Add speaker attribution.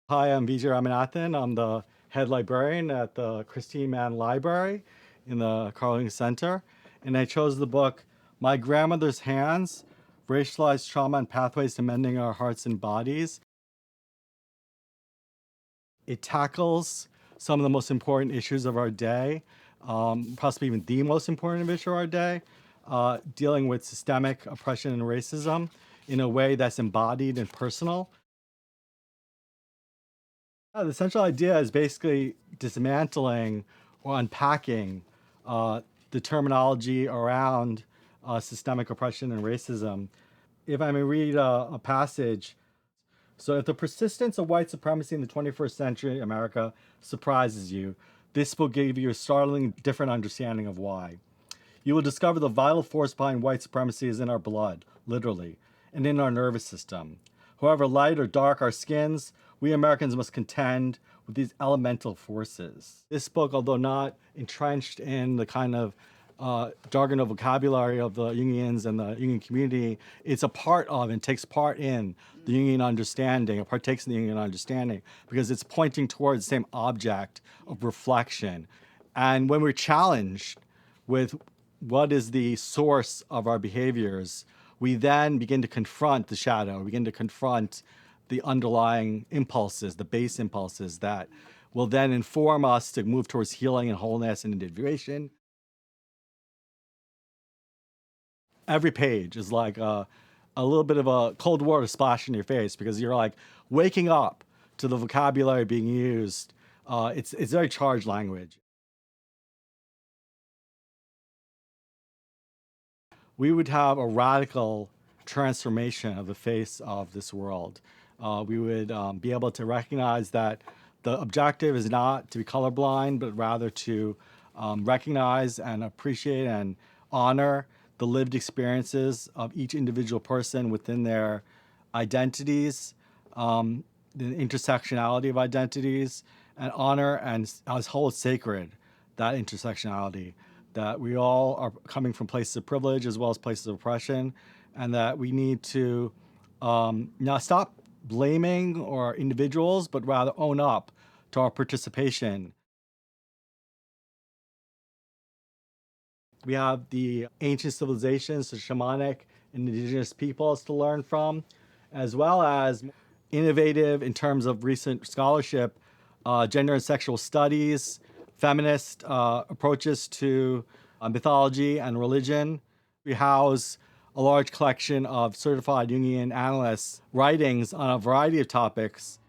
Speaker 1: Hi, I'm Vijay. I'm the head librarian at the Christine Mann Library in the Carling Center. And I chose the book, My Grandmother's Hands, Racialized Trauma and Pathways to Mending Our Hearts and Bodies. It tackles some of the most important issues of our day, possibly even the most important issue of our day, dealing with systemic oppression and racism in a way that's embodied and personal. The central idea is basically dismantling or unpacking uh, the terminology around systemic oppression and racism. If I may read a passage, so if the persistence of white supremacy in the 21st century America surprises you, this will give you a startling different understanding of why. You will discover the vital force behind white supremacy is in our blood, literally, and in our nervous system. However light or dark our skins, we Americans must contend with these elemental forces. This book, although not entrenched in the kind of jargon or vocabulary of the Jungians and the Jungian community, it's a part of and takes part in the Jungian understanding, or partakes in the Jungian understanding, because it's pointing towards the same object of reflection. And when we're challenged with what is the source of our behaviors, we then begin to confront the shadow, begin to confront the underlying impulses, the base impulses that will then inform us to move towards healing and wholeness and individuation. Every page is like a little bit of a cold water splash in your face because you're like waking up to the vocabulary being used. It's very charged language. We would have a radical transformation of the face of this world. We would be able to recognize that the objective is not to be colorblind, but rather to recognize and appreciate and honor the lived experiences of each individual person within their identities, the intersectionality of identities, and honor and as hold sacred that intersectionality, that we all are coming from places of privilege as well as places of oppression, and that we need to not stop blaming our individuals, but rather own up to our participation. We have the ancient civilizations, the shamanic and indigenous peoples to learn from, as well as innovative in terms of recent scholarship, gender and sexual studies, feminist approaches to mythology and religion. We house a large collection of certified Jungian analysts' writings on a variety of topics.